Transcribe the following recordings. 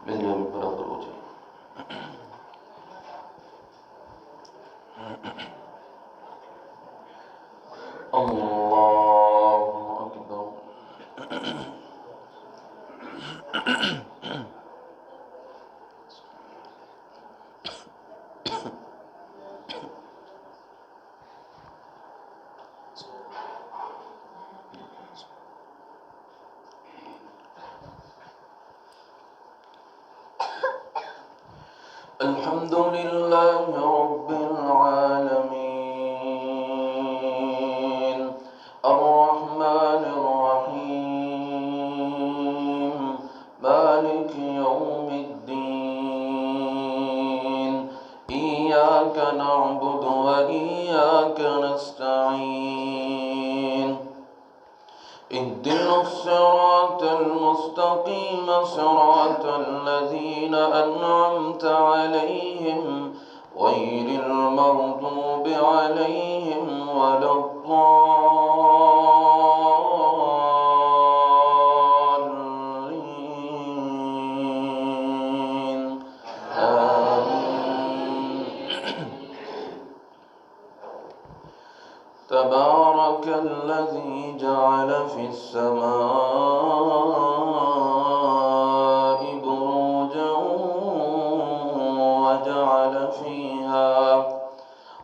من بلاغ الوجه. الله أكبر. الحمد لله رب العالمين الرحمن الرحيم مالك يوم الدين إياك نعبد وإياك نستعين اهدنا الصراط المستقيم صراط الذين أنعمت عليهم غير المغضوب عليهم ولا الضالين آمين. تبارك الذي جعل في السماء بروجا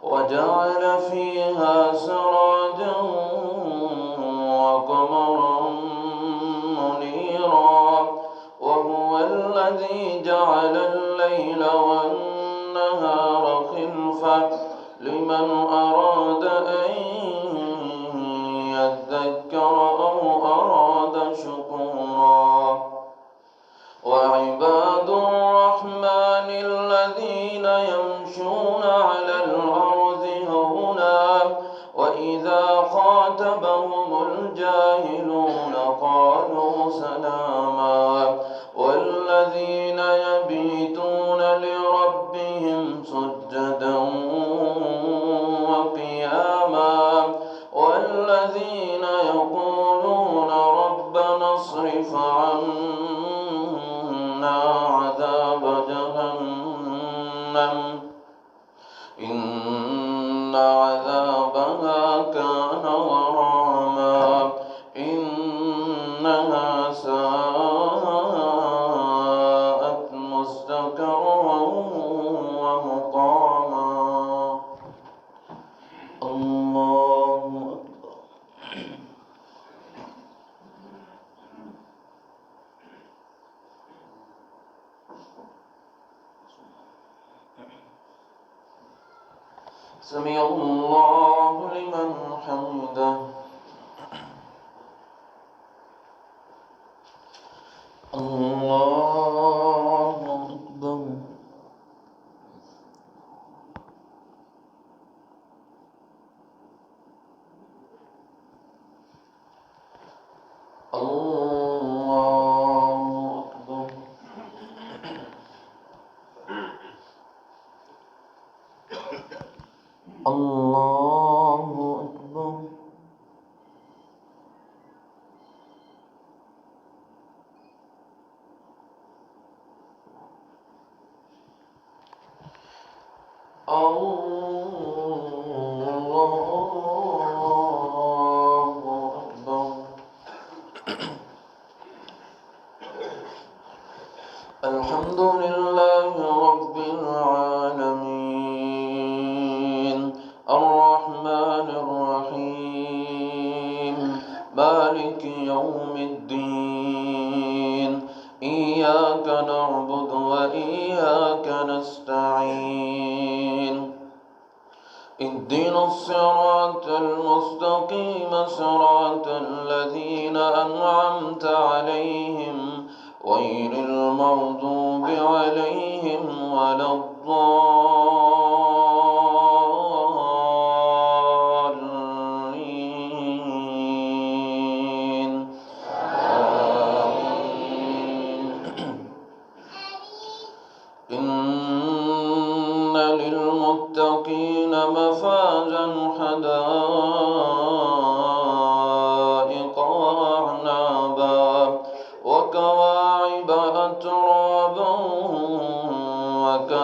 وجعل فيها سراجا وقمرا منيرا وهو الذي جعل الليل والنهار خلفة لمن أراد أن يذكر أو أراد شكورا وعباد الرحمن الذين يمشون على الأرض هونا وإذا خاطبهم الجاهلون قالوا سلاما والذين يبيتون لربهم سجدا وقياما والذين يقولون ربنا اصرف عنا عذاب جهنم إن عذابها كان غراما إنها ساءت مستقرا ومقاما. الله أكبر. سمع الله لمن حمده. الله أكبر. الله أكبر. الله أكبر. الحمد لله رب العالمين الرحمن الرحيم مالك يوم الدين إياك نعبد وإياك نستعين اهدنا الصراط المستقيم صراط الذين أنعمت عليهم غير المغضوب عليهم ولا الضالين آمين. إن للمتقين مفازا حدائق وأعنابا وكواعب أترابا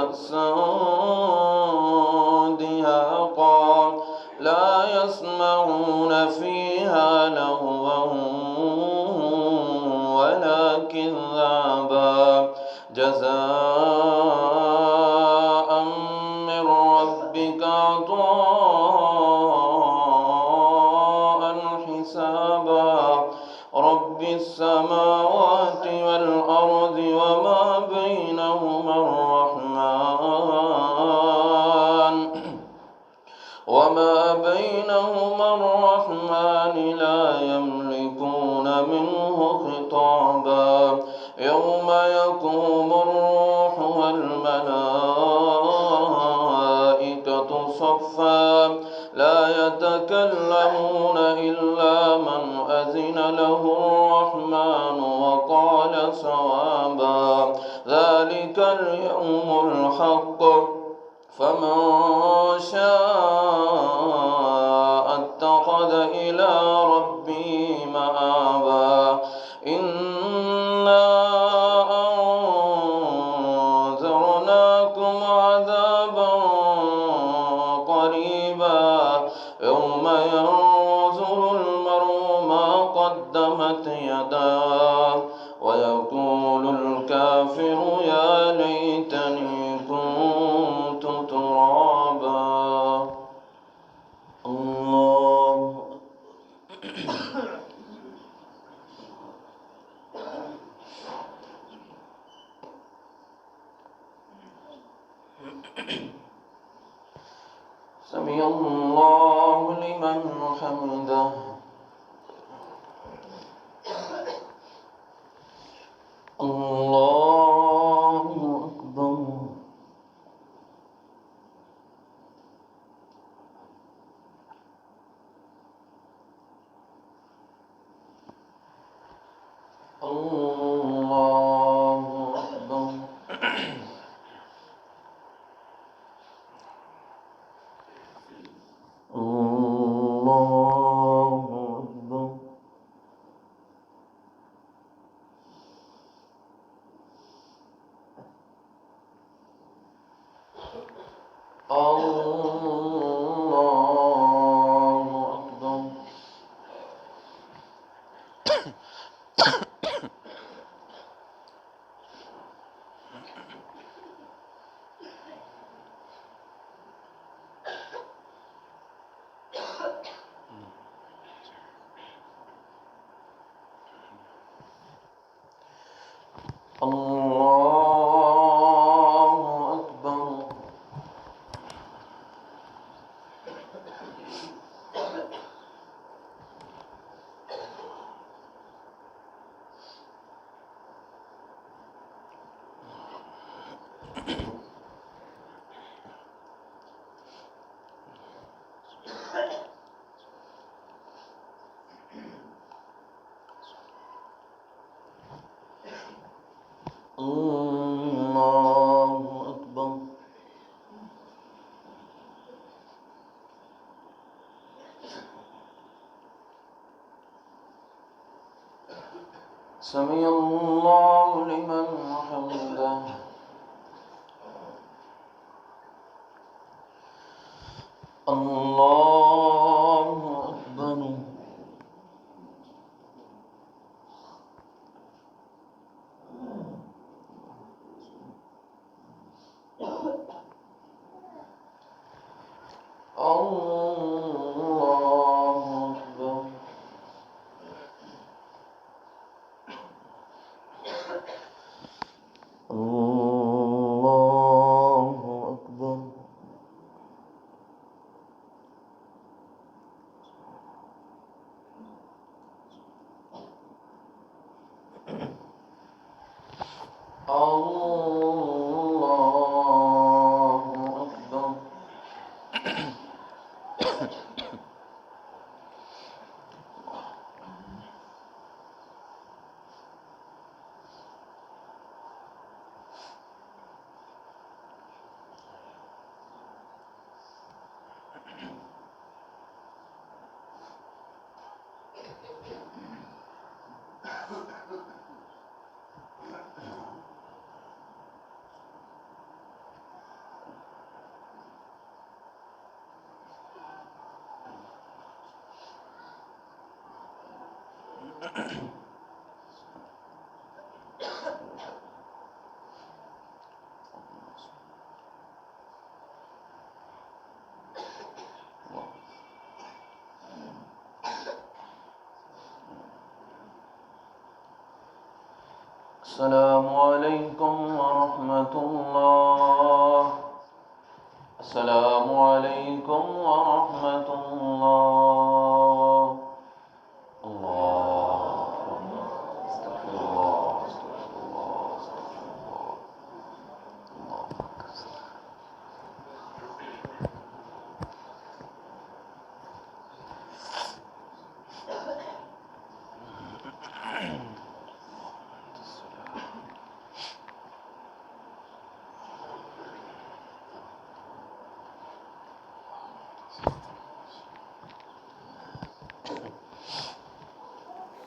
كأسا دهاقا لا يسمعون فيها لغوا ولا كذابا جزاء من ربك عطاء حسابا رب السماوات والأرض وما بينهما الرحمن لا يملكون منه خطابا يوم يقوم الروح والملائكة صفا لا يتكلمون إلا من أذن له الرحمن وقال صوابا ذلك اليوم الحق فمن شاء اتخذ إلى ربه مآبا إنا أنذرناكم عذابا قريبا يوم ينظر المرء ما قدمت يداه ويقول الكافر يا ليتني كنت ترابا الله سمع الله لمن حمده الله أكبر الله أكبر الله أكبر الله أكبر الله أكبر الله أكبر سمع الله لمن حمده الله أكبر الله أكبر الله أكبر الله أكبر السلام عليكم ورحمة الله. السلام عليكم ورحمة الله.